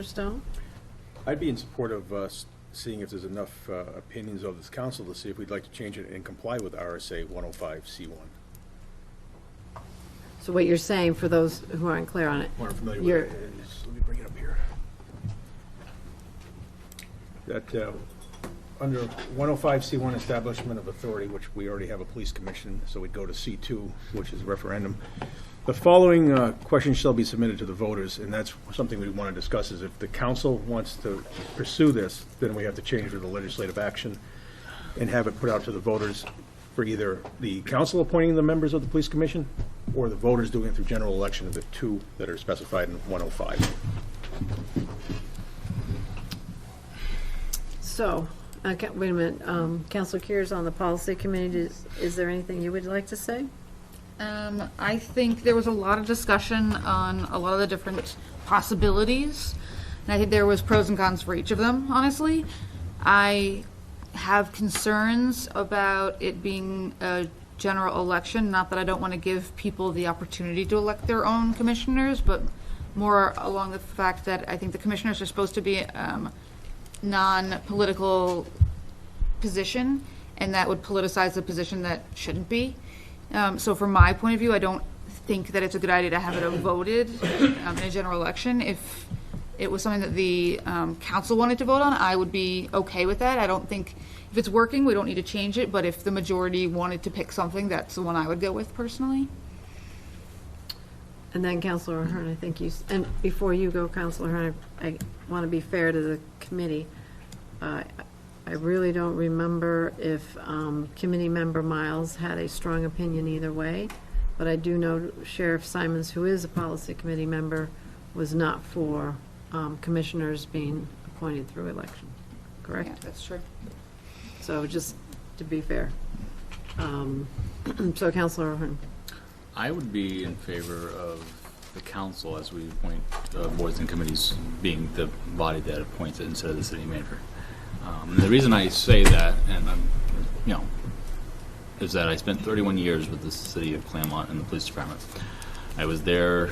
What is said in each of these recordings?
Stone? I'd be in support of seeing if there's enough opinions of this council to see if we'd like to change it and comply with RSA 105C1. So what you're saying, for those who aren't clear on it, More familiar you're, with it is, let me bring it up here. That under 105C1 establishment of authority, which we already have a police commission, so we'd go to C2, which is referendum. The following questions shall be submitted to the voters, and that's something we want to discuss, is if the council wants to pursue this, then we have to change to the legislative action and have it put out to the voters for either the council appointing the members of the police commission or the voters doing it through general election of the two that are specified in 105. so, wait a minute, Councilor Keir's on the policy committee. Is there anything you would like to say? I think there was a lot of discussion on a lot of the different possibilities, and I think there was pros and cons for each of them, honestly. I have concerns about it being a general election, not that I don't want to give people the opportunity to elect their own commissioners, but more along the fact that I think the commissioners are supposed to be non-political position, and that would politicize a position that shouldn't be. So from my point of view, I don't think that it's a good idea to have it voted in a general election. If it was something that the council wanted to vote on, I would be okay with that. I don't think, if it's working, we don't need to change it, but if the majority wanted to pick something, that's the one I would go with personally. And then Councilor Ahern, I think you, and before you go, Councilor Ahern, I want to be fair to the committee. I really don't remember if committee member Miles had a strong opinion either way, but I do know Sheriff Simons, who is a policy committee member, was not for commissioners being appointed through election, correct? Yeah, that's true. So just to be fair. So Councilor Ahern. I would be in favor of the council, as we appoint boards and committees, being the body that appoints it instead of the city manager. And the reason I say that, and is that I spent 31 years with the city of Claremont and the police department. I was there,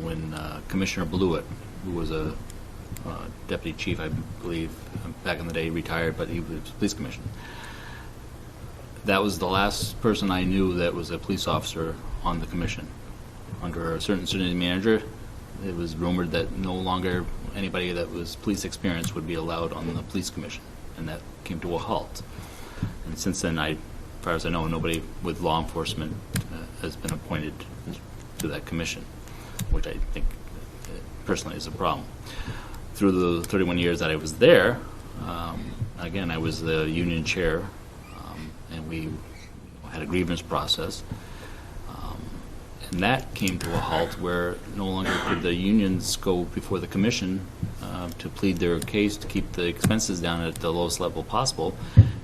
when Commissioner Blewett, who was a deputy chief, I believe, back in the day, retired, but he was police commissioner. That was the last person I knew that was a police officer on the commission. Under a certain city manager, it was rumored that no longer anybody that was police experienced would be allowed on the police commission, and that came to a halt. And since then, as far as I know, nobody with law enforcement has been appointed to that commission, which I think personally is a problem. Through the 31 years that I was there, again, I was the union chair, and we had a grievance process. And that came to a halt where no longer could the unions go before the commission to plead their case to keep the expenses down at the lowest level possible,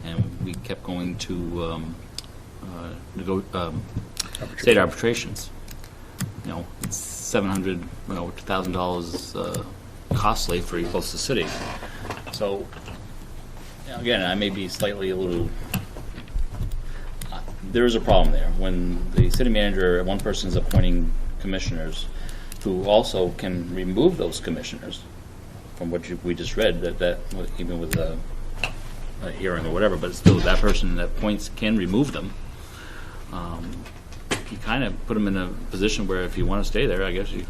and we kept going to state arbitrations. It's $700 to $1,000 costly for both the city. So again, I may be slightly a little. There is a problem there when the city manager, one person is appointing commissioners who also can remove those commissioners from what we just read, that even with a hearing or whatever, but still that person that appoints can remove them. You kind of put them in a position where if you want to stay there, I guess you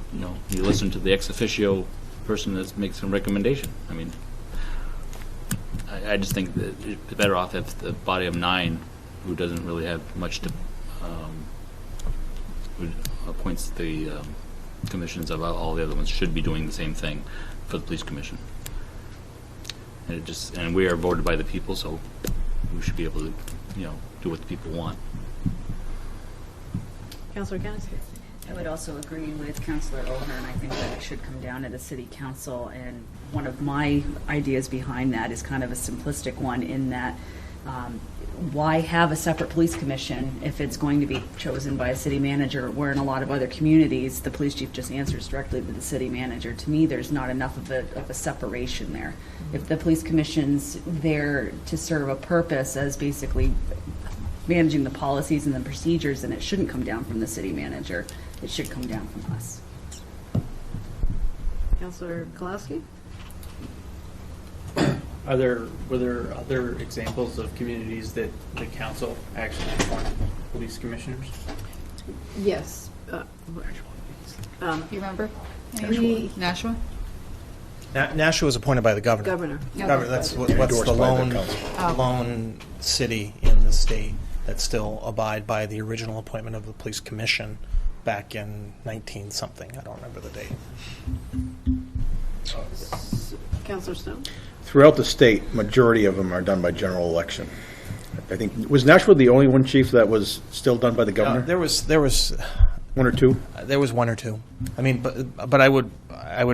listen to the ex officio person that makes some recommendation. I mean, I just think that it's better off if the body of 9 who doesn't really have much to, who appoints the commissions of all the other ones, should be doing the same thing for the police commission. And we are voted by the people, so we should be able to, do what the people want. Councilor Kennedy. I would also agree with Councilor O'Hearn. I think that it should come down to the city council, and one of my ideas behind that is kind of a simplistic one in that why have a separate police commission if it's going to be chosen by a city manager, where in a lot of other communities the police chief just answers directly to the city manager? To me, there's not enough of a separation there. If the police commission's there to serve a purpose as basically managing the policies and the procedures, then it shouldn't come down from the city manager. It should come down from us. Counselor Kolowski? Were there other examples of communities that the council actually appointed police commissioners? Yes. You remember? We- Nashua? Nashua was appointed by the governor. Governor. That's what's Endorsed the by the lone, council. lone city in the state that still abide by the original appointment of the police commission back in 19-something. I don't remember the date. Counselor Stone? Throughout the state, majority of them are done by general election. I think, was Nashville the only one, Chief, that was still done by the governor? There was One or two? one or two. I mean, but I would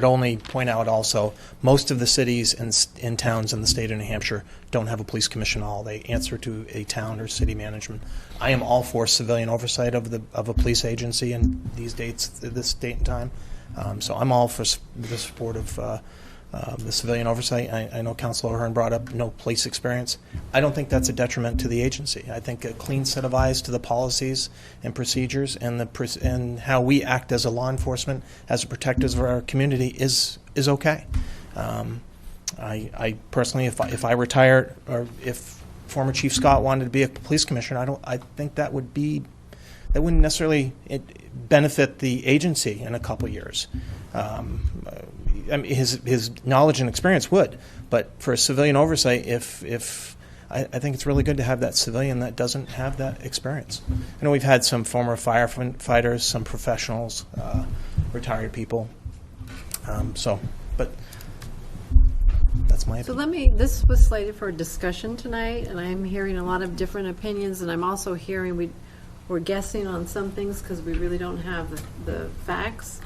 only point out also, most of the cities and towns in the state of New Hampshire don't have a police commission at all. They answer to a town or city management. I am all for civilian oversight of a police agency in this date and time. So I'm all for the support of the civilian oversight. I know Councilor O'Hearn brought up no police experience. I don't think that's a detriment to the agency. I think a clean set of eyes to the policies and procedures and how we act as a law enforcement, as protectors of our community is okay. I personally, if I retire, or if former Chief Scott wanted to be a police commissioner, I think that wouldn't necessarily benefit the agency in a couple years. I mean, his knowledge and experience would, but for a civilian oversight, I think it's really good to have that civilian that doesn't have that experience. I know we've had some former firefighters, some professionals, retired people. But that's my So opinion. this was slated for discussion tonight, and I'm hearing a lot of different opinions, and I'm also hearing we're guessing on some things because we really don't have the facts.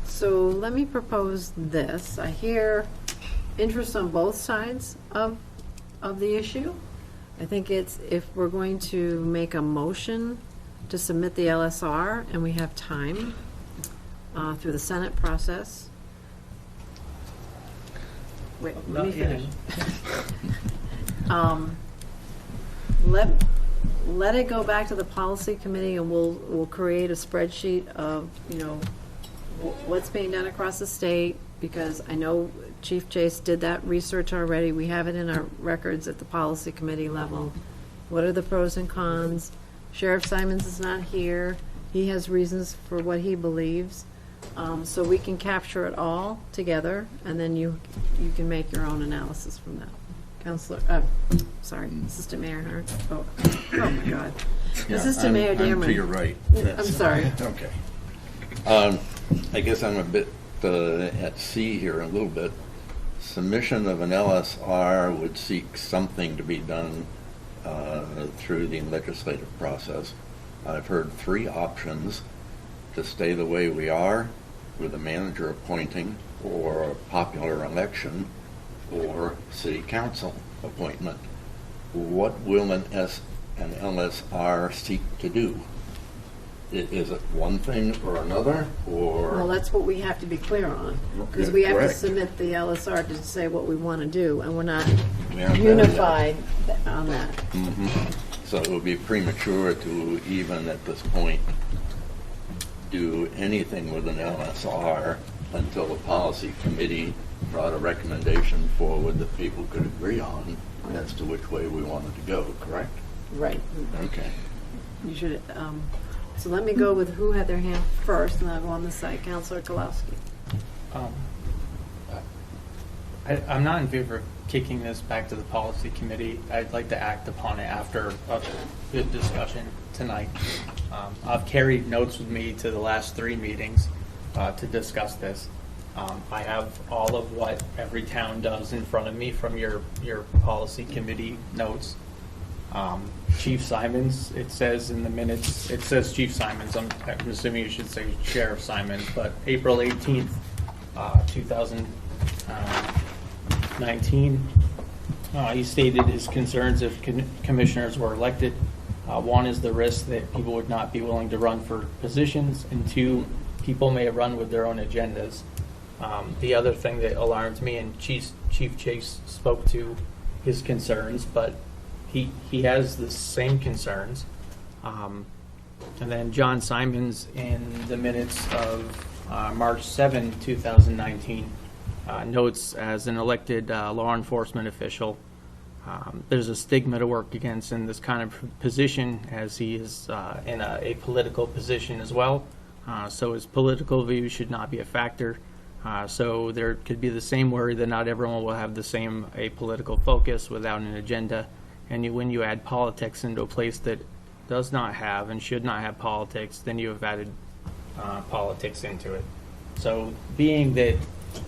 So let me propose this. I hear interest on both sides of the issue. I think it's, if we're going to make a motion to submit the LSR, and we have time through the Senate process. Wait, let me finish. Let it go back to the policy committee, and we'll create a spreadsheet of, what's being done across the state, because I know Chief Chase did that research already. We have it in our records at the policy committee level. What are the pros and cons? Sheriff Simons is not here. He has reasons for what he believes. So we can capture it all together, and then you can make your own analysis from that. Assistant Mayor Hart. Oh my God. Assistant Mayor I'm Dearman. to your right. I'm sorry. Okay. I guess I'm a bit at sea here a little bit. Submission of an LSR would seek something to be done through the legislative process. I've heard three options: to stay the way we are with the manager appointing, or a popular election, or city council appointment. What will an LSR seek to do? Is it one thing or another, or? Well, that's what we have to be clear on, because we have to correct. submit the LSR to say what we want to do, and we're not We aren't there yet. unified on that. So it would be premature to even at this point do anything with an LSR until the policy committee brought a recommendation forward that people could agree on as to which way we wanted to go, correct? Right. Okay. You should, so let me go with who had their hand first, and I'll go on this side. Counselor Kolowski. I'm not in favor of kicking this back to the policy committee. I'd like to act upon it after a good discussion tonight. I've carried notes with me to the last 3 meetings to discuss this. I have all of what every town does in front of me from your policy committee notes. Chief Simons, it says in the minutes, it says Chief Simons. I'm assuming you should say Sheriff Simons, but April 18th, 2019, he stated his concerns if commissioners were elected. One is the risk that people would not be willing to run for positions, and 2, people may run with their own agendas. The other thing that alarmed me, and Chief Chase spoke to his concerns, but he has the same concerns. And then John Simons, in the minutes of March 7, 2019, notes as an elected law enforcement official, there's a stigma to work against in this kind of position, as he is in a political position as well. So his political views should not be a factor. So there could be the same worry that not everyone will have the same apolitical focus without an agenda. And when you add politics into a place that does not have and should not have politics, then you have added politics into it. So being that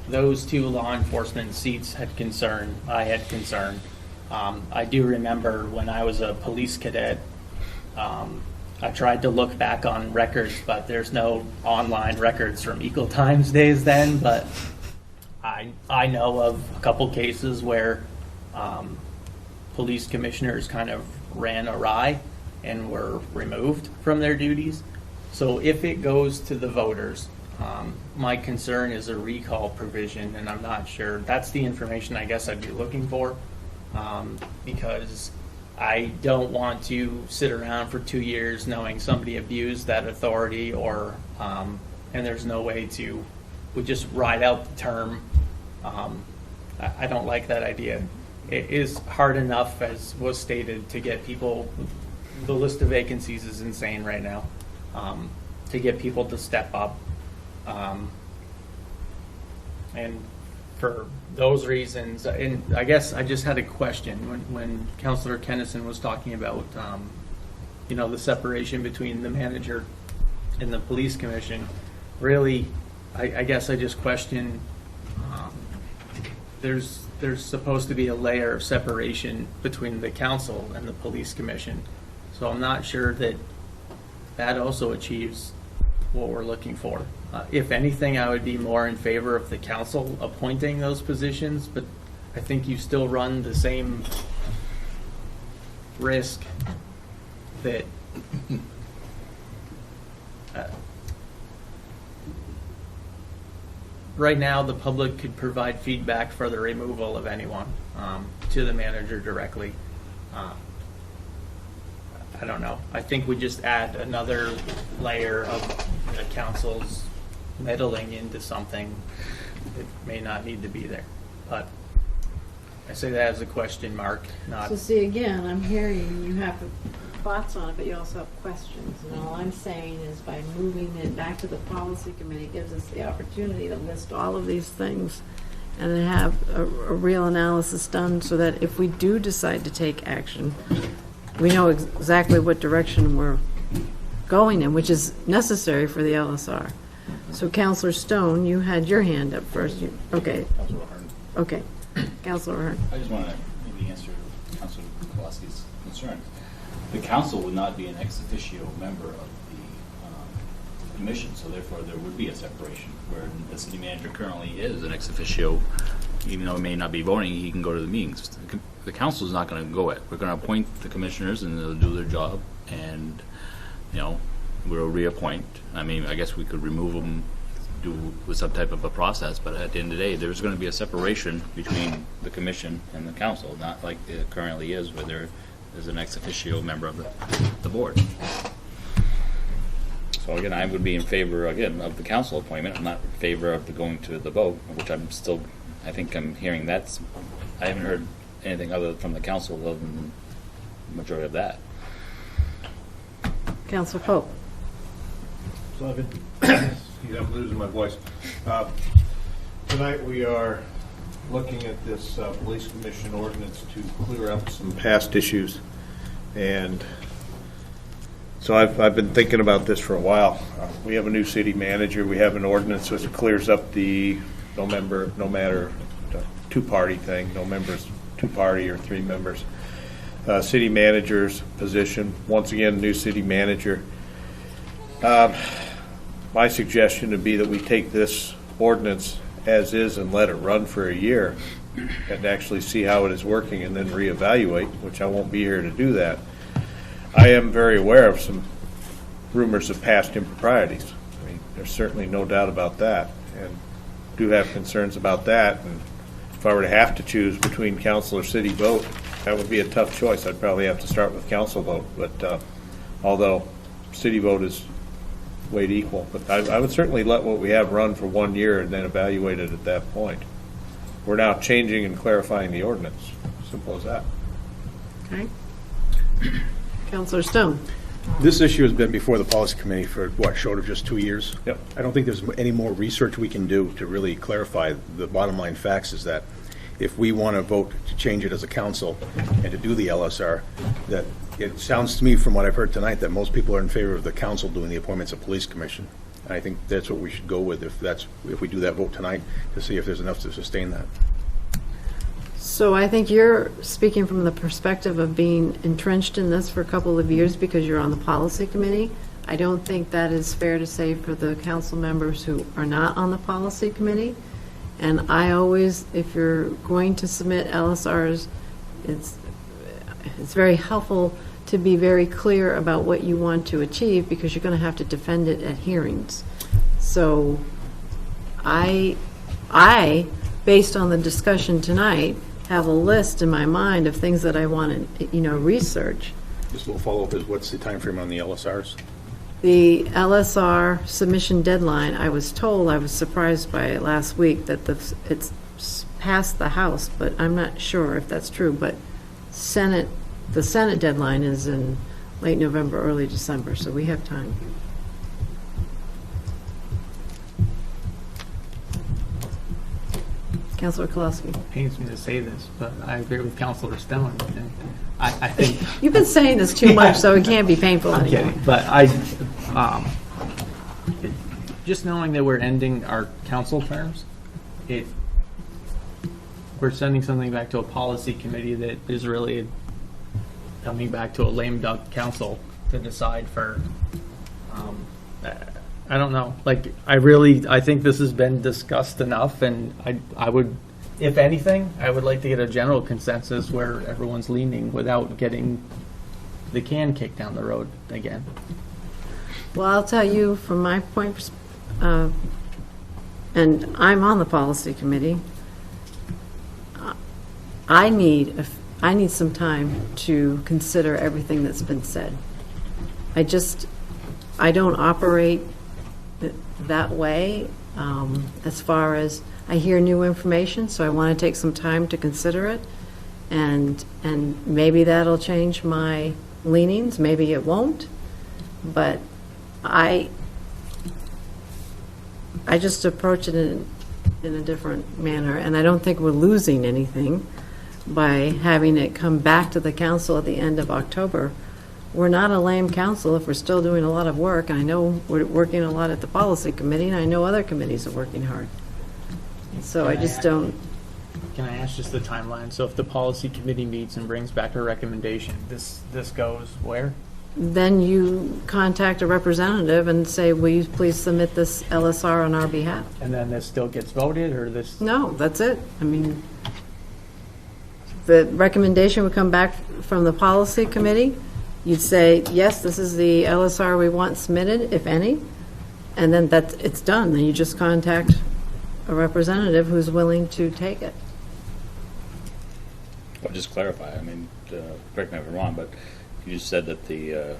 those two law enforcement seats had concern, I had concern. I do remember when I was a police cadet, I tried to look back on records, but there's no online records from Equal Times days then, but I know of a couple cases where police commissioners kind of ran awry and were removed from their duties. So if it goes to the voters, my concern is a recall provision, and I'm not sure. That's the information I guess I'd be looking for, because I don't want to sit around for 2 years knowing somebody abused that authority, or and there's no way to we just ride out the term. I don't like that idea. It is hard enough, as was stated, to get people. The list of vacancies is insane right now. To get people to step up, and for those reasons, and I guess I just had a question when Councilor Kennison was talking about, the separation between the manager and the police commission. Really, I guess I just question. There's supposed to be a layer of separation between the council and the police commission, so I'm not sure that also achieves what we're looking for. If anything, I would be more in favor of the council appointing those positions, but I think you still run the same risk that right now the public could provide feedback for the removal of anyone to the manager directly. I don't know. I think we just add another layer of the council's meddling into something that may not need to be there. But I say that as a question mark, not. So see, again, I'm hearing you have thoughts on it, but you also have questions. And all I'm saying is by moving it back to the policy committee, it gives us the opportunity to list all of these things and then have a real analysis done so that if we do decide to take action, we know exactly what direction we're going in, which is necessary for the LSR. So Councilor Stone, you had your hand up first. Okay. Councilor Ahern. Okay. Councilor Ahern. I just want to maybe answer Councilor Kowalski's concern. The council would not be an ex officio member of the commission, so therefore there would be a separation, where the city manager currently is an ex officio. Even though he may not be voting, he can go to the meetings. The council is not going to go it. We're going to appoint the commissioners, and they'll do their job, and we'll reappoint. I mean, I guess we could remove them, do with some type of a process, but at the end of the day, there's going to be a separation between the commission and the council, not like it currently is, where there is an ex officio member of the board. So again, I would be in favor of the council appointment. I'm not in favor of going to the vote, which I think I'm hearing I haven't heard anything other from the council other than the majority of that. Councilor Pope. I'm losing my voice. Tonight we are looking at this police commission ordinance to clear up some past issues. And so I've been thinking about this for a while. We have a new city manager. We have an ordinance which clears up the no matter two-party thing, no members, two-party or three members. City manager's position, once again, new city manager. My suggestion would be that we take this ordinance as is and let it run for a year and actually see how it is working and then reevaluate, which I won't be here to do that. I am very aware of some rumors of past improprieties. I mean, there's certainly no doubt about that, and do have concerns about that. And if I were to have to choose between council or city vote, that would be a tough choice. I'd probably have to start with council vote, but although city vote is weighed equal. But I would certainly let what we have run for 1 year and then evaluate it at that point. We're now changing and clarifying the ordinance. Simple as that. Okay. Counselor Stone? This issue has been before the policy committee for, what, short of just 2 years? Yep. I don't think there's any more research we can do to really clarify. The bottom line facts is that if we want to vote to change it as a council and to do the LSR, that it sounds to me from what I've heard tonight that most people are in favor of the council doing the appointments of police commission. And I think that's what we should go with if we do that vote tonight, to see if there's enough to sustain that. So I think you're speaking from the perspective of being entrenched in this for a couple of years because you're on the policy committee. I don't think that is fair to say for the council members who are not on the policy committee. And I always, if you're going to submit LSRs, it's very helpful to be very clear about what you want to achieve because you're going to have to defend it at hearings. So I, based on the discussion tonight, have a list in my mind of things that I want to, research. Just a little follow-up is, what's the time frame on the LSRs? The LSR submission deadline, I was told, I was surprised by it last week, that it's passed the House, but I'm not sure if that's true, but the Senate deadline is in late November, early December, so we have time. Councilor Kolowski. It pains me to say this, but I agree with Councilor Stone. And I think You've been saying this too much, so it can't be painful I'm anymore. kidding, but just knowing that we're ending our council terms, we're sending something back to a policy committee that is really coming back to a lame duck council to decide for. I don't know. Like, I think this has been discussed enough, and I would, if anything, I would like to get a general consensus where everyone's leaning without getting the can kicked down the road again. Well, I'll tell you from my point, and I'm on the policy committee, I need some time to consider everything that's been said. I don't operate that way as far as I hear new information, so I want to take some time to consider it, and maybe that'll change my leanings, maybe it won't, but I just approach it in a different manner, and I don't think we're losing anything by having it come back to the council at the end of October. We're not a lame council if we're still doing a lot of work. I know we're working a lot at the policy committee, and I know other committees are working hard. So I just don't. Can I ask just the timeline? So if the policy committee meets and brings back a recommendation, this goes where? Then you contact a representative and say, will you please submit this LSR on our behalf? And then this still gets voted, or this? No, that's it. I mean, the recommendation would come back from the policy committee. You'd say, yes, this is the LSR we want submitted, if any, and then it's done. Then you just contact a representative who's willing to take it. I'll just clarify, I mean, correct me if I'm wrong, but you just said that the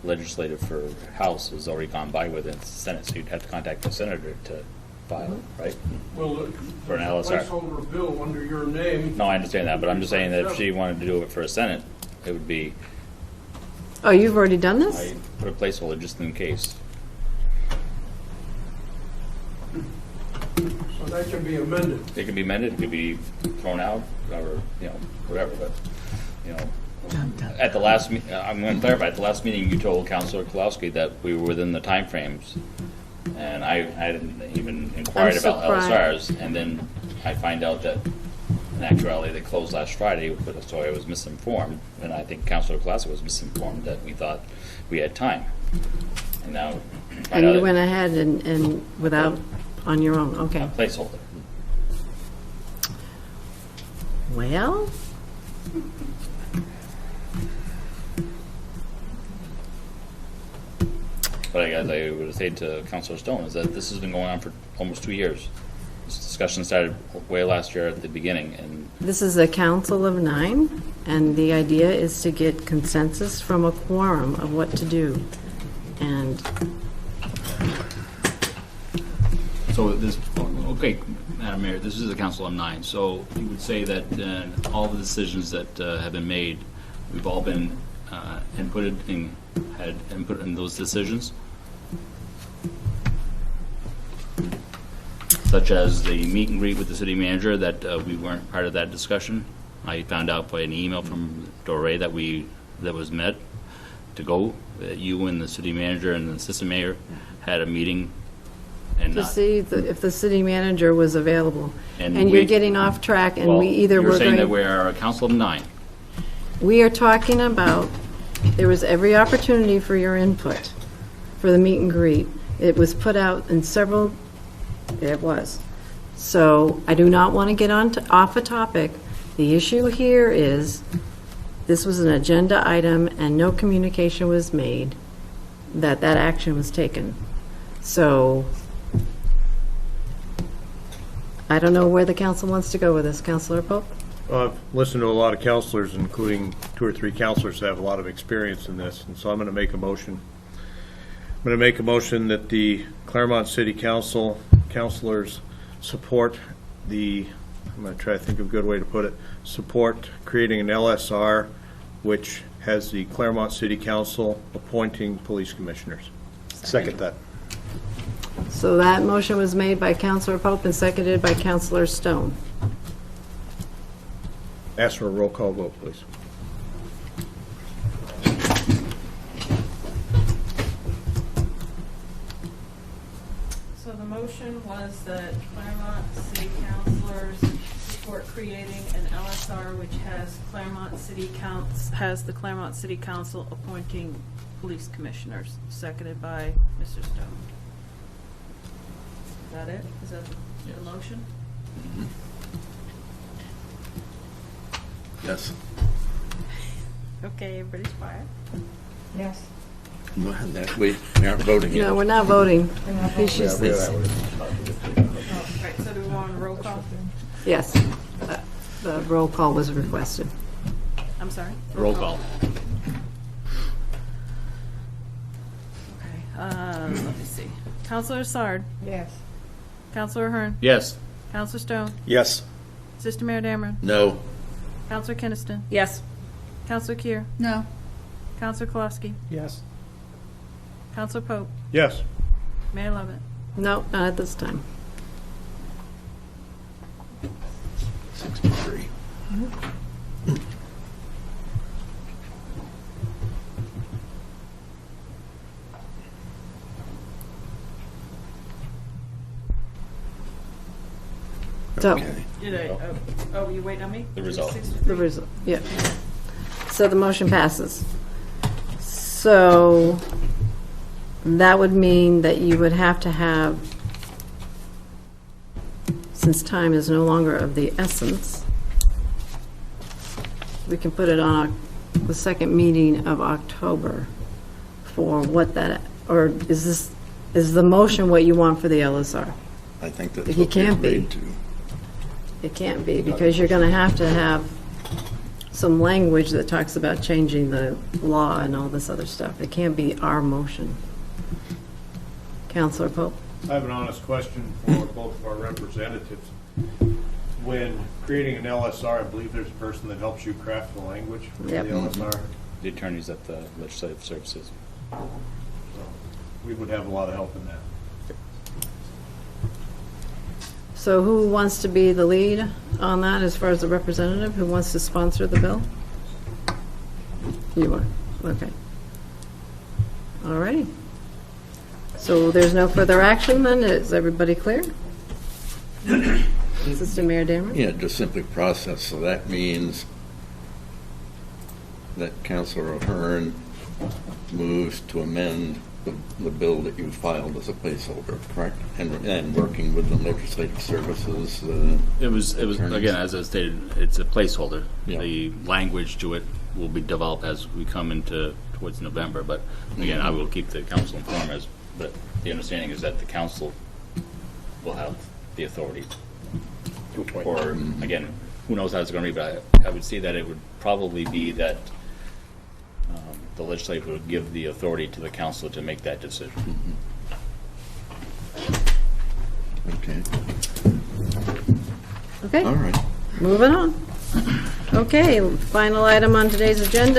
legislative for House has already gone by with it, Senate, so you'd have to contact the senator to file, right? Well, For an LSR. placeholder bill under your name. No, I understand that, but I'm just saying that if she wanted to do it for a Senate, it would be, Oh, you've already done this? I put a placeholder just in case. So that can be amended. It can be amended, it could be thrown out, or, whatever, but, at the last, I'm going to clarify, at the last meeting, you told Councilor Kolowski that we were within the timeframes, and I hadn't even inquired about surprised. LSRs, and then I find out that in actuality, they closed last Friday, so I was misinformed, and I think Councilor Kolowski was misinformed that we thought we had time. And now, And you went ahead and without, on your own, okay. a placeholder. Well, But I guess I would say to Councilor Stone is that this has been going on for almost 2 years. This discussion started way last year at the beginning, and this is a council of 9, and the idea is to get consensus from a quorum of what to do. And so this, okay, Madam Mayor, this is the Council on 9, so you would say that all the decisions that have been made, we've all been had input in those decisions? Such as the meet and greet with the city manager, that we weren't part of that discussion. I found out by an email from Doré that was met to go. You and the city manager and the assistant mayor had a meeting and To not. see if the city manager was available. And And we- you're getting off track, and Well, we either you're were saying that going, we are a council of 9. we are talking about, there was every opportunity for your input for the meet and greet. It was put out in several, it was. So I do not want to get off a topic. The issue here is, this was an agenda item, and no communication was made that that action was taken. So I don't know where the council wants to go with this. Councilor Pope? I've listened to a lot of counselors, including 2 or 3 counselors that have a lot of experience in this, and so I'm going to make a motion. I'm going to make a motion that the Claremont City Council counselors support I'm going to try to think of a good way to put it, support creating an LSR which has the Claremont City Council appointing police commissioners. Second that. So that motion was made by Councilor Pope and seconded by Councilor Stone. Ask for a roll call vote, please. So the motion was that Claremont City Councilors support creating an LSR which has the Claremont City Council appointing police commissioners, seconded by Mr. Stone. Is that it? Is that the motion? Yes. Okay, everybody's quiet. Yes. We aren't voting yet. No, we're not voting. He's just- All right, so do we want a roll call? Yes. The roll call was requested. I'm sorry? Roll call. Okay, let me see. Counselor Sard? Yes. Counselor Ahern? Yes. Counselor Stone? Yes. Assistant Mayor Dameron? No. Counselor Kinnison? Yes. Counselor Kier? No. Counselor Kowalski? Yes. Counselor Pope? Yes. Mayor Lovett? No, not at this time. 63. So, Okay. Did I, oh, you waiting on me? The result. 63? the result, yeah. So the motion passes. So that would mean that you would have to have, since time is no longer of the essence, we can put it on the second meeting of October for what that, or is the motion what you want for the LSR? I think that's He what we can't be. agreed to. It can't be, because you're going to have some language that talks about changing the law and all this other stuff. It can't be our motion. Counselor Pope? I have an honest question for both of our representatives. When creating an LSR, I believe there's a person that helps you craft the language for the Yep. LSR. The attorneys at the Legislative Services. We would have a lot of help in that. So who wants to be the lead on that as far as the representative? Who wants to sponsor the bill? You are, okay. All righty. So there's no further action then? Is everybody clear? Assistant Mayor Dameron? Yeah, just simply process, so that means that Councilor Ahern moves to amend the bill that you filed as a placeholder, correct? And working with the legislative services. It was, attorneys. again, as I stated, it's a placeholder. Yeah. The language to it will be developed as we come towards November, but again, I will keep the council informed but the understanding is that the council will have the authority. Or, again, who knows how it's going to be, but I would see that it would probably be that the legislature would give the authority to the council to make that decision. Okay. Okay, All right. moving on. Okay, final item on today's agenda